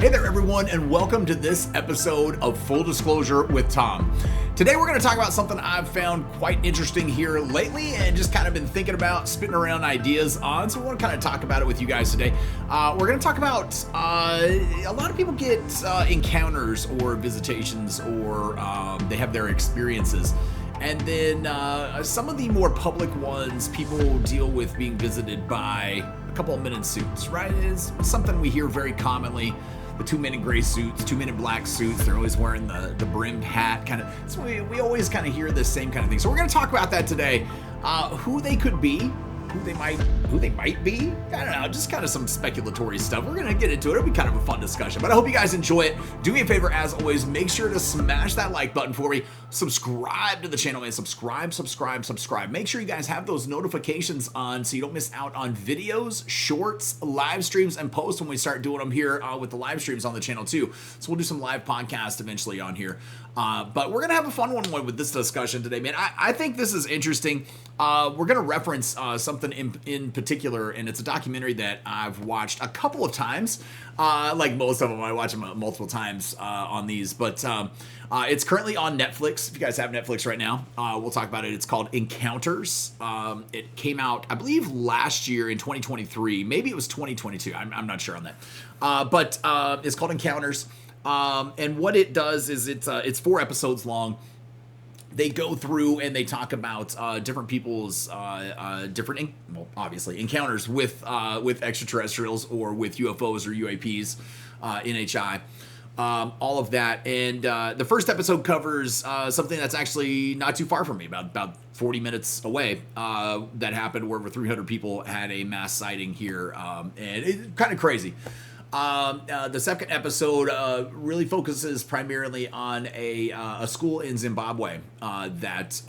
Hey there, everyone, and welcome to this episode of Full Disclosure with Tom. Today, we're going to talk about something I've found quite interesting here lately and just kind of been thinking about, spitting around ideas on. So, we want to kind of talk about it with you guys today. We're going to talk about a lot of people get encounters or visitations or they have their experiences. And then some of the more public ones, people deal with being visited by a couple of men in suits, right? It's something we hear very commonly. The two men in gray suits, two men in black suits, they're always wearing the brimmed hat, kind of. So we always kind of hear the same kind of thing. So we're going to talk about that today. Who they could be, who they might be. I don't know, just kind of some speculatory stuff. We're gonna get into it. It'll be kind of a fun discussion, but I hope you guys enjoy it. Do me a favor, as always, make sure to smash that like button for me. Subscribe to the channel, and subscribe. Make sure you guys have those notifications on so you don't miss out on videos, shorts, live streams, and posts when we start doing them here with the live streams on the channel too. So we'll do some live podcasts eventually on here. But we're gonna have a fun one with this discussion today, man. I think this is interesting. We're gonna reference something in particular, and it's a documentary that I've watched a couple of times. Like most of them, I watch them multiple times on these, but it's currently on Netflix. If you guys have Netflix right now, we'll talk about it. It's called Encounters. It came out, I believe, last year in 2023. Maybe it was 2022. I'm not sure on that. But it's called Encounters. And what it does is it's 4 episodes long. They go through and they talk about different people's obviously encounters with extraterrestrials or with UFOs or UAP'S, NHI, all of that. And the first episode covers something that's actually not too far from me, about 40 minutes away, that happened where over 300 people had a mass sighting here, and it's kind of crazy. The second episode really focuses primarily on a school in Zimbabwe that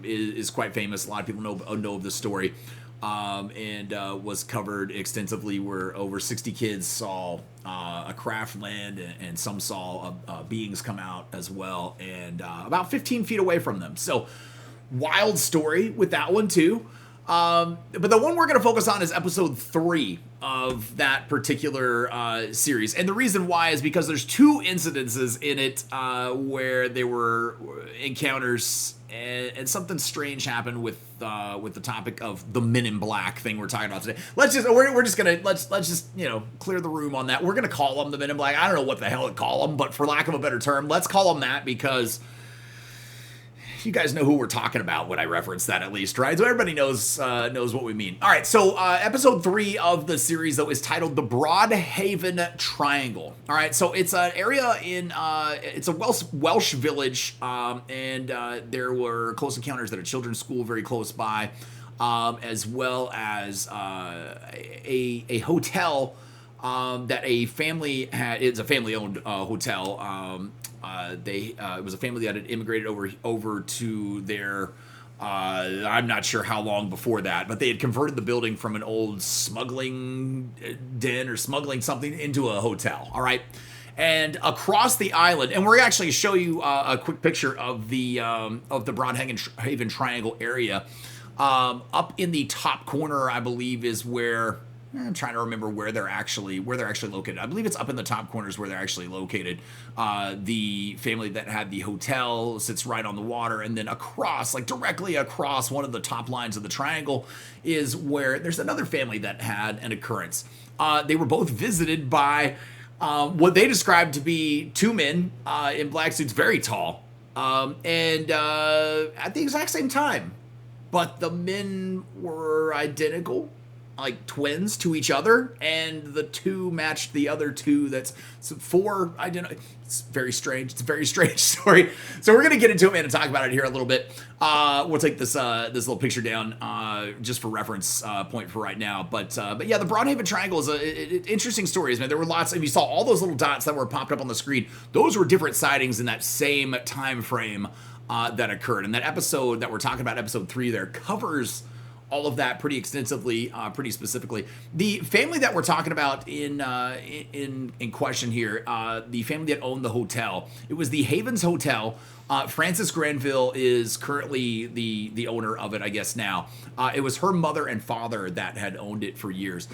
is quite famous. A lot of people know of this story, and was covered extensively, where over 60 kids saw a craft land, and some saw beings come out as well, and about 15 feet away from them. So, wild story with that one too. But the one we're going to focus on is episode 3 of that particular series. And the reason why is because there's 2 incidences in it where there were encounters, and something strange happened with the topic of the Men in Black thing we're talking about today. Let's just clear the room on that. We're gonna call them the Men in Black. I don't know what the hell to call them, but for lack of a better term, let's call them that, because you guys know who we're talking about when I reference that, at least, right? So everybody knows what we mean. All right, so episode 3 of the series, though, is titled The Broadhaven Triangle. All right, so it's an area it's a Welsh village, and there were close encounters at a children's school very close by, as well as a hotel that a family had. It's a family-owned hotel. It was a family that had immigrated over to their, I'm not sure how long before that, but they had converted the building from an old smuggling den or smuggling something into a hotel. All right. And across the island, and we're actually show you a quick picture of the Broadhaven Triangle area. Up in the top corner, I believe, is where, I'm trying to remember where they're actually located. I believe it's up in the top corners where they're actually located. The family that had the hotel sits right on the water, and then directly across one of the top lines of the triangle is where there's another family that had an occurrence. They were both visited by what they described to be 2 men in black suits, very tall, and at the exact same time. But the men were identical, like twins to each other, and the 2 matched the other 2. That's 4 identical. It's very strange. It's a very strange story. So we're gonna get into it, man, and talk about it here a little bit. We'll take this little picture down just for reference point for right now. But yeah, the Broadhaven Triangle is an interesting story, man. There were lots, and you saw all those little dots that were popped up on the screen. Those were different sightings in that same time frame that occurred. And that episode that we're talking about, episode 3, there covers all of that pretty extensively, pretty specifically. The family that we're talking about in question here, the family that owned the hotel, it was the Havens Hotel. Frances Granville is currently the owner of it, I guess now. It was her mother and father that had owned it for years.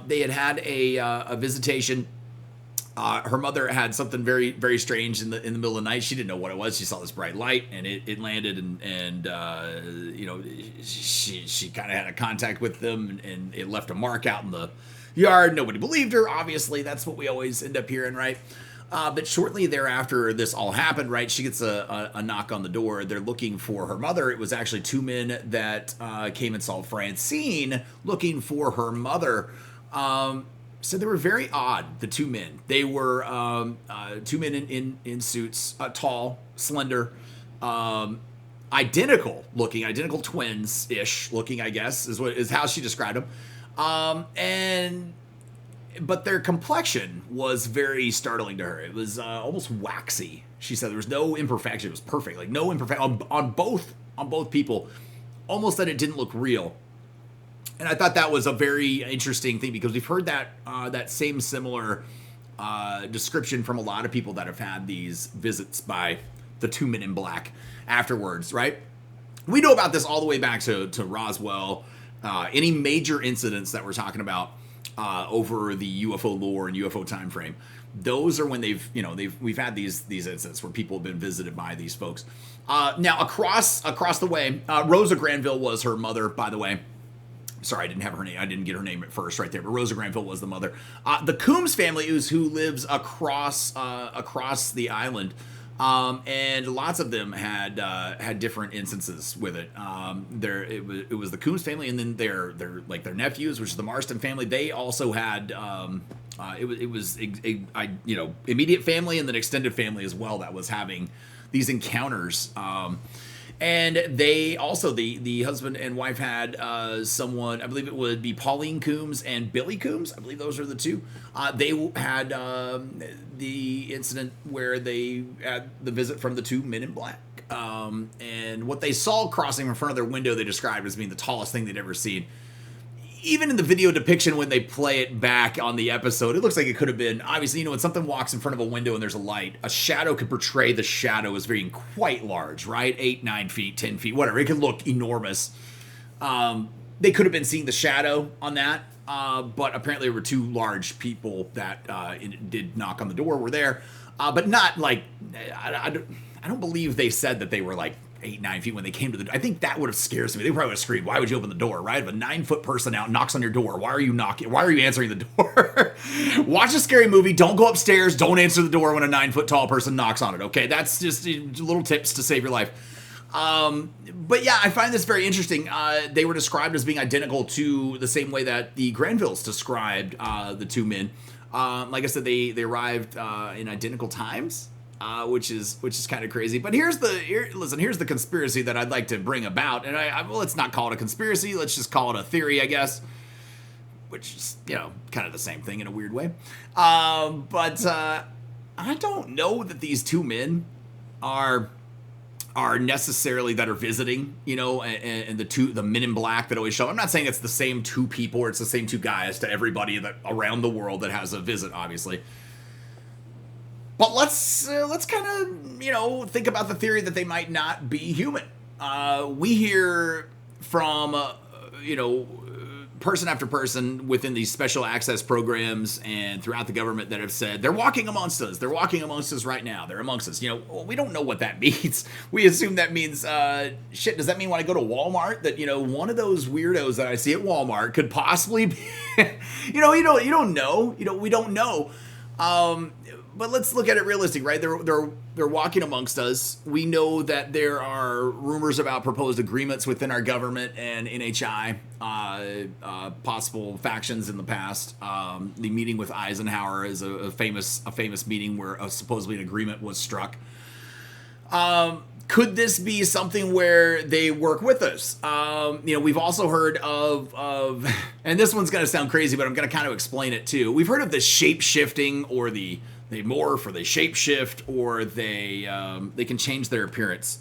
They had a visitation Her mother had something very, very strange in the middle of the night. She didn't know what it was. She saw this bright light, and it landed, and you know, she kind of had a contact with them, and it left a mark out in the yard. Nobody believed her. Obviously, that's what we always end up hearing, right? But shortly thereafter, this all happened, right? She gets a knock on the door. They're looking for her mother. It was actually two men that came and saw Francine looking for her mother. So they were very odd, the two men. They were two men in suits, tall, slender, identical looking, identical twins-ish looking, I guess, is how she described them. But their complexion was very startling to her. It was almost waxy. She said there was no imperfection. It was perfect, like no imperfection on both people, almost that it didn't look real. And I thought that was a very interesting thing because we've heard that same similar description from a lot of people that have had these visits by the two men in black afterwards, right? We know about this all the way back to Roswell. Any major incidents that we're talking about over the UFO lore and UFO time frame, those are when we've had these incidents where people have been visited by these folks. Now across the way, Rosa Granville was her mother, by the way. Sorry, I didn't have her name. I didn't get her name at first right there, but Rosa Granville was the mother. The Coombs family is who lives across the island, and lots of them had different instances with it. It was the Coombs family, and then their nephews, which is the Marston family. They also had it was immediate family and then extended family as well that was having these encounters. And they also, the husband and wife had someone, I believe it would be Pauline Coombs and Billy Coombs. I believe those are the two. They had the incident where they had the visit from the two men in black. And what they saw crossing in front of their window, they described as being the tallest thing they'd ever seen. Even in the video depiction, when they play it back on the episode, it looks like it could have been, obviously, when something walks in front of a window and there's a light, a shadow could portray the shadow as being quite large, right? 8, 9 feet, 10 feet, whatever. It could look enormous. They could have been seeing the shadow on that, but apparently there were two large people that did knock on the door, were there, but not like, I don't believe they said that they were like 8, 9 feet when they came to the door. I think that would have scared me. They probably would have screamed, why would you open the door, right? If a 9-foot person out knocks on your door, why are you knocking? Why are you answering the door? Watch a scary movie. Don't go upstairs. Don't answer the door when a 9-foot tall person knocks on it. Okay, that's just little tips to save your life. But yeah, I find this very interesting. They were described as being identical to the same way that the Granvilles described the two men. Like I said, they arrived in identical times. Which is kind of crazy. But here's the conspiracy that I'd like to bring about, and well, let's not call it a conspiracy. Let's just call it a theory, I guess. Which is kind of the same thing in a weird way. But I don't know that these two men are necessarily that are visiting, and the men in black that always show. I'm not saying it's the same two people or it's the same two guys to everybody that around the world that has a visit, obviously. But let's kind of, think about the theory that they might not be human. We hear from, person after person within these special access programs and throughout the government that have said, they're walking amongst us. They're walking amongst us right now. They're amongst us. We don't know what that means. We assume that means, does that mean when I go to Walmart that, one of those weirdos that I see at Walmart could possibly be, you don't know. We don't know. But let's look at it realistic, right? They're walking amongst us. We know that there are rumors about proposed agreements within our government and NHI, possible factions in the past. The meeting with Eisenhower is a famous meeting where supposedly an agreement was struck. Could this be something where they work with us? We've also heard of, and this one's going to sound crazy, but I'm going to kind of explain it too. We've heard of the shape shifting, or they morph, or they shape shift, or they can change their appearance.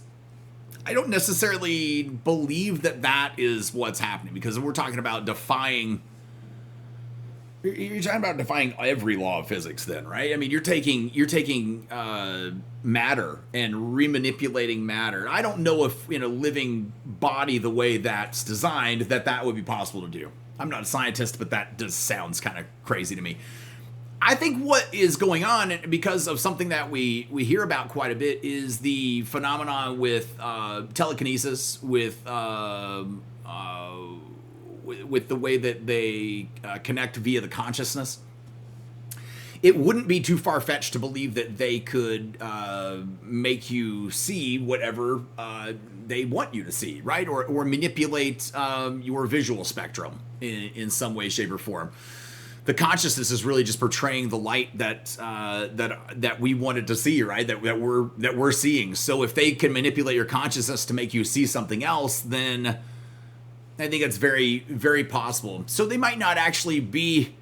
I don't necessarily believe that is what's happening, because we're talking about defying. You're talking about defying every law of physics, then, right? I mean, you're taking matter and remanipulating matter. I don't know if in a living body the way that's designed that would be possible to do. I'm not a scientist, but that just sounds kind of crazy to me. I think what is going on, because of something that we hear about quite a bit, is the phenomenon with telekinesis, with the way that they connect via the consciousness. It wouldn't be too far-fetched to believe that they could make you see whatever they want you to see, right? Or manipulate your visual spectrum in some way, shape, or form. The consciousness is really just portraying the light that we wanted to see, right? That we're seeing. So if they can manipulate your consciousness to make you see something else, then I think it's very, very possible. So they might not actually be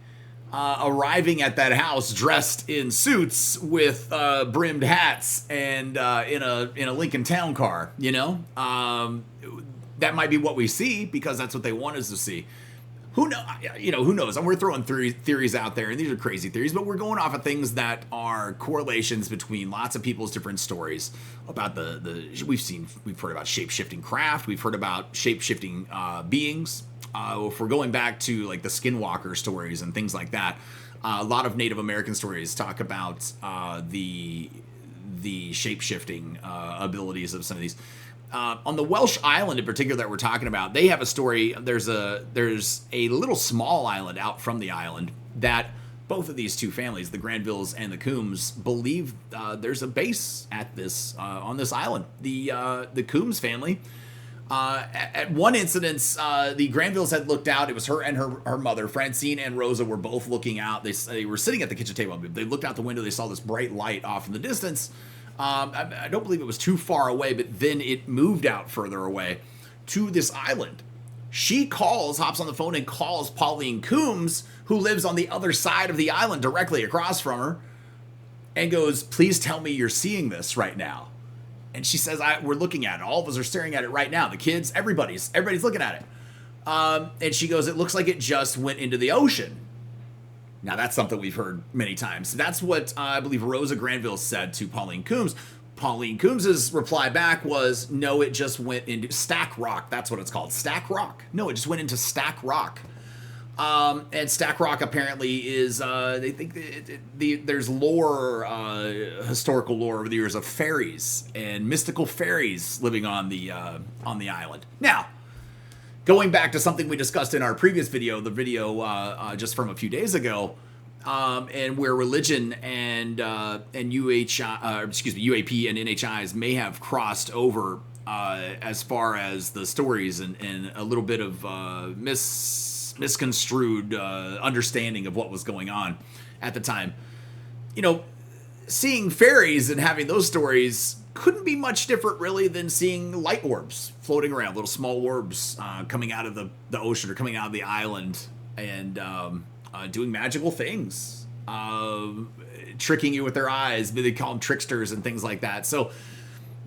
arriving at that house dressed in suits with brimmed hats and in a Lincoln Town car. You know, that might be what we see because that's what they want us to see. Who know? You know, who knows? And we're throwing theories out there, and these are crazy theories, but we're going off of things that are correlations between lots of people's different stories about we've heard about shape-shifting craft, we've heard about shape-shifting beings. If we're going back to like the skinwalker stories and things like that, a lot of Native American stories talk about the shape-shifting abilities of some of these. On the Welsh Island in particular that we're talking about, they have a story. There's a little small island out from the island that both of these two families, the Granvilles and the Coombs, believe there's a base at this on this island. The Coombs family, at one incident, the Granvilles had looked out. It was her and her mother, Francine and Rosa, were both looking out. They were sitting at the kitchen table. They looked out the window. They saw this bright light off in the distance. I don't believe it was too far away, but then it moved out further away to this island. She hops on the phone and calls Pauline Coombs, who lives on the other side of the island directly across from her, and goes, "Please tell me you're seeing this right now." And she says, "We're looking at it. All of us are staring at it right now. The kids, everybody's looking at it." And she goes, "It looks like it just went into the ocean." Now, that's something we've heard many times. That's what I believe Rosa Granville said to Pauline Coombs. Pauline Coombs' reply back was, "No, it just went into Stack Rock." That's what it's called. Stack Rock. No, it just went into Stack Rock. And Stack Rock apparently is, they think there's lore, historical lore over the years of fairies and mystical fairies living on the island. Now, going back to something we discussed in our previous video, the video just from a few days ago, and where religion and UAP and NHIs may have crossed over as far as the stories and a little bit of misconstrued understanding of what was going on at the time. You know, seeing fairies and having those stories couldn't be much different really than seeing light orbs floating around, little small orbs coming out of the ocean or coming out of the island and doing magical things, tricking you with their eyes. They call them tricksters and things like that. So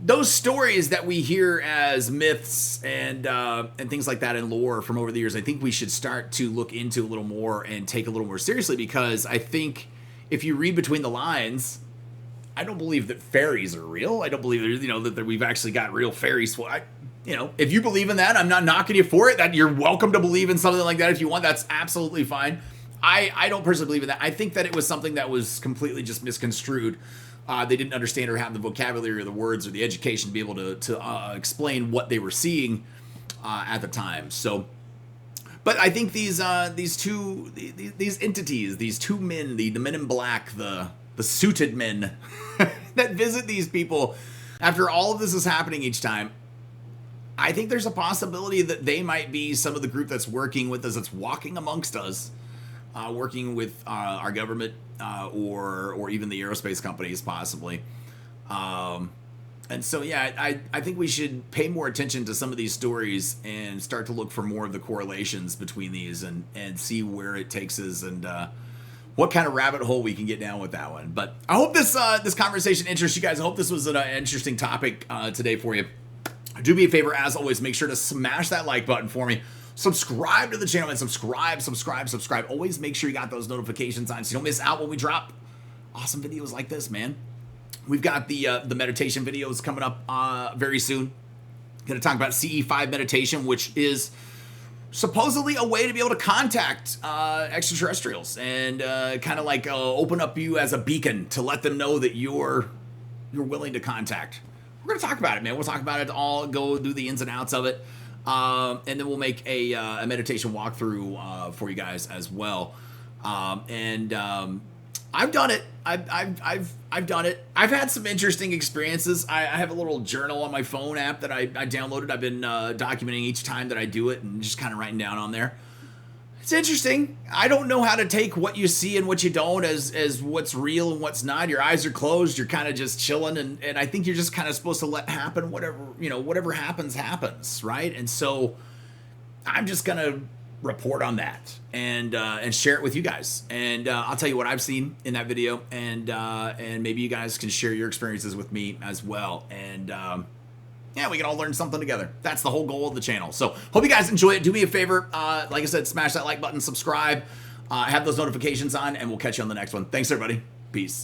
those stories that we hear as myths and things like that in lore from over the years, I think we should start to look into a little more and take a little more seriously, because I think if you read between the lines, I don't believe that fairies are real. I don't believe that we've actually got real fairies. If you believe in that, I'm not knocking you for it. That you're welcome to believe in something like that if you want. That's absolutely fine. I don't personally believe in that. I think that it was something that was completely just misconstrued. They didn't understand or have the vocabulary or the words or the education to be able to explain what they were seeing at the time. So, but I think these entities, these two men, the men in black, the suited men that visit these people after all of this is happening each time, I think there's a possibility that they might be some of the group that's working with us, that's walking amongst us, working with our government or even the aerospace companies possibly. And so, yeah, I think we should pay more attention to some of these stories and start to look for more of the correlations between these and see where it takes us and what kind of rabbit hole we can get down with that one. But I hope this conversation interests you guys. I hope this was an interesting topic today for you. Do me a favor, as always, make sure to smash that like button for me. Subscribe to the channel and subscribe. Always make sure you got those notifications on so you don't miss out when we drop awesome videos like this, man. We've got the meditation videos coming up very soon. Going to talk about CE5 meditation, which is supposedly a way to be able to contact extraterrestrials and kind of like open up you as a beacon to let them know that you're willing to contact. We're going to talk about it, man. We'll talk about it all, go do the ins and outs of it. And then we'll make a meditation walkthrough for you guys as well. I've done it. I've done it. I've had some interesting experiences. I have a little journal on my phone app that I downloaded. I've been documenting each time that I do it and just kind of writing down on there. It's interesting. I don't know how to take what you see and what you don't as what's real and what's not. Your eyes are closed. You're kind of just chilling, and I think you're just kind of supposed to let happen whatever happens, right? And so I'm just gonna report on that and share it with you guys. And I'll tell you what I've seen in that video, and maybe you guys can share your experiences with me as well. And yeah, we can all learn something together. That's the whole goal of the channel. So hope you guys enjoy it. Do me a favor. Like I said, smash that like button, subscribe, have those notifications on, and we'll catch you on the next one. Thanks, everybody. Peace.